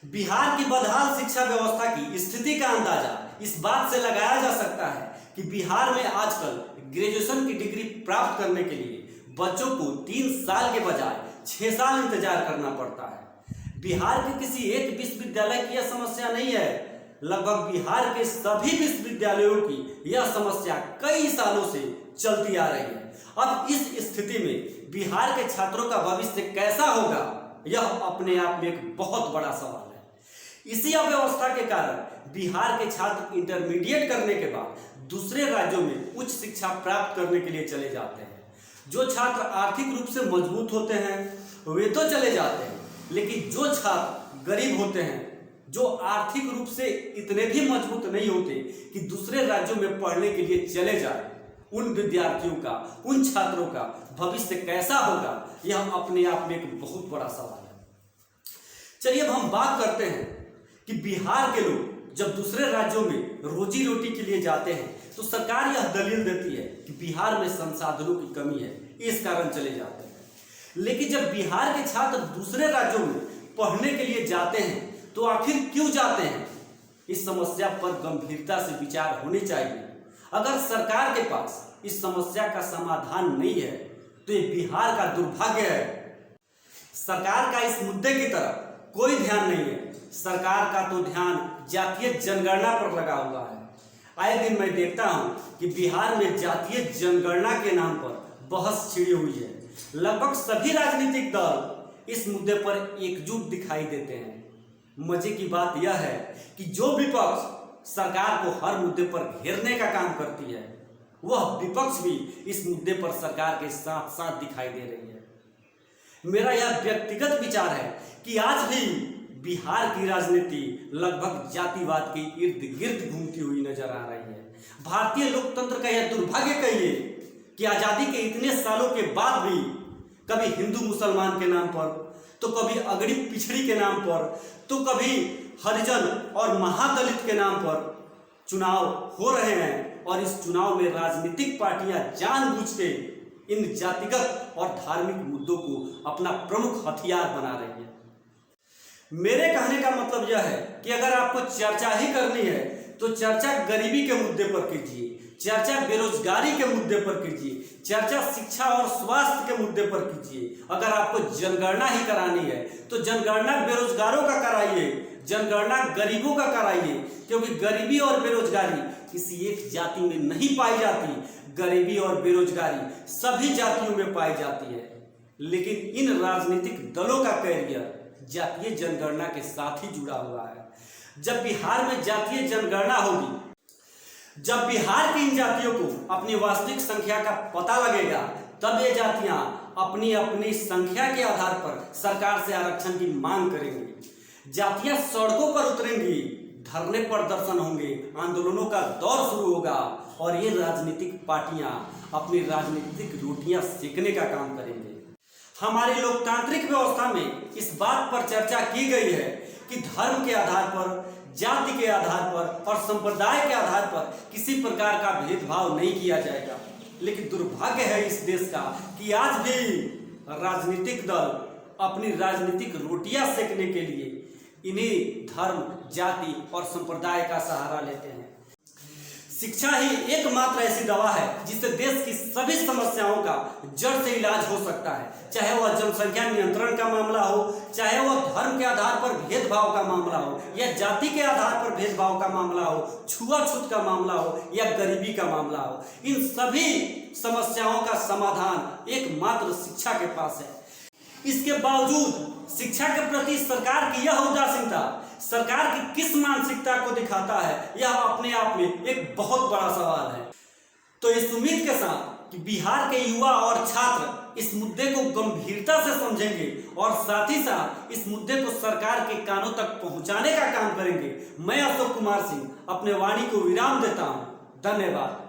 बिहार की बदहाल शिक्षा व्यवस्था की स्थिति का अंदाजा इस बात से लगाया जा सकता है कि बिहार में आजकल ग्रेजुएशन की डिग्री प्राप्त करने के लिए बच्चों को 3 साल के बजाय 6 साल इंतजार करना पड़ता है। बिहार के किसी एक विश्वविद्यालय की यह समस्या नहीं है, लगभग बिहार के सभी विश्वविद्यालयों की यह समस्या कई सालों से चलती आ रही है। अब इस स्थिति में बिहार के छात्रों का भविष्य कैसा होगा, यह अपने आप में एक बहुत बड़ा सवाल है। इसी अव्यवस्था के कारण बिहार के छात्र इंटरमीडिएट करने के बाद दूसरे राज्यों में उच्च शिक्षा प्राप्त करने के लिए चले जाते हैं। जो छात्र आर्थिक रूप से मजबूत होते हैं वे तो चले जाते हैं, लेकिन जो छात्र गरीब होते हैं, जो आर्थिक रूप से इतने भी मजबूत नहीं होते कि दूसरे राज्यों में पढ़ने के लिए चले जाए, उन विद्यार्थियों का, उन छात्रों का भविष्य कैसा होगा, यह अपने आप में एक बहुत बड़ा सवाल है। चलिए अब हम बात करते हैं कि बिहार के लोग जब दूसरे राज्यों में रोजी रोटी के लिए जाते हैं तो सरकार यह दलील देती है कि बिहार में संसाधनों की कमी है, इस कारण चले जाते हैं। लेकिन जब बिहार के छात्र दूसरे राज्यों में पढ़ने के लिए जाते हैं तो आखिर क्यों जाते हैं, इस समस्या पर गंभीरता से विचार होनी चाहिए। अगर सरकार के पास इस समस्या का समाधान नहीं है तो ये बिहार का दुर्भाग्य है। सरकार का इस मुद्दे की तरफ कोई ध्यान नहीं है। सरकार का तो ध्यान जातीय जनगणना पर लगा हुआ है। आए दिन मैं देखता हूं कि बिहार में जातीय जनगणना के नाम पर बहस छिड़ी हुई है। लगभग सभी राजनीतिक दल इस मुद्दे पर एकजुट दिखाई देते हैं। मजे की बात यह है कि जो विपक्ष सरकार को हर मुद्दे पर घेरने का काम करती है, वह विपक्ष भी इस मुद्दे पर सरकार के साथ साथ दिखाई दे रही है। मेरा यह व्यक्तिगत विचार है कि आज भी बिहार की राजनीति लगभग जातिवाद के इर्द गिर्द घूमती हुई नजर आ रही है। भारतीय लोकतंत्र का यह दुर्भाग्य कहिए कि आजादी के इतने सालों के बाद भी कभी हिंदू मुसलमान के नाम पर, तो कभी अगड़ी पिछड़ी के नाम पर, तो कभी हरिजन और महादलित के नाम पर चुनाव हो रहे हैं। और इस चुनाव में राजनीतिक पार्टियां जानबूझ के इन जातिगत और धार्मिक मुद्दों को अपना प्रमुख हथियार बना रही है। मेरे कहने का मतलब यह है कि अगर आपको चर्चा ही करनी है तो चर्चा गरीबी के मुद्दे पर कीजिए, चर्चा बेरोजगारी के मुद्दे पर कीजिए, चर्चा शिक्षा और स्वास्थ्य के मुद्दे पर कीजिए। अगर आपको जनगणना ही करानी है तो जनगणना बेरोजगारों का कराइए, जनगणना गरीबों का कराइए, क्योंकि गरीबी और बेरोजगारी किसी एक जाति में नहीं पाई जाती। गरीबी और बेरोजगारी सभी जातियों में पाई जाती है। लेकिन इन राजनीतिक दलों का कैरियर जातीय जनगणना के साथ ही जुड़ा हुआ है। जब बिहार में जातीय जनगणना होगी, जब बिहार की इन जातियों को अपनी वास्तविक संख्या का पता लगेगा, तब ये जातियां अपनी अपनी संख्या के आधार पर सरकार से आरक्षण की मांग करेंगी। जातियां सड़कों पर उतरेंगी, धरने प्रदर्शन होंगे, आंदोलनों का दौर शुरू होगा और ये राजनीतिक पार्टियां अपनी राजनीतिक रोटियां सेकने का काम करेंगे। हमारी लोकतांत्रिक व्यवस्था में इस बात पर चर्चा की गई है कि धर्म के आधार पर, जाति के आधार पर और संप्रदाय के आधार पर किसी प्रकार का भेदभाव नहीं किया जाएगा। लेकिन दुर्भाग्य है इस देश का कि आज भी राजनीतिक दल अपनी राजनीतिक रोटियां सेकने के लिए इन्हीं धर्म, जाति और संप्रदाय का सहारा लेते हैं। शिक्षा ही एकमात्र ऐसी दवा है जिससे देश की सभी समस्याओं का जड़ से इलाज हो सकता है। चाहे वह जनसंख्या नियंत्रण का मामला हो, चाहे वह धर्म के आधार पर भेदभाव का मामला हो, या जाति के आधार पर भेदभाव का मामला हो, छुआछूत का मामला हो, या गरीबी का मामला हो। इन सभी समस्याओं का समाधान एकमात्र शिक्षा के पास है। इसके बावजूद शिक्षा के प्रति सरकार की यह उदासीनता सरकार की किस मानसिकता को दिखाता है, यह अपने आप में एक बहुत बड़ा सवाल है। तो इस उम्मीद के साथ कि बिहार के युवा और छात्र इस मुद्दे को गंभीरता से समझेंगे और साथ ही साथ इस मुद्दे को सरकार के कानों तक पहुंचाने का काम करेंगे, मैं अशोक कुमार सिंह अपने वाणी को विराम देता हूं। धन्यवाद।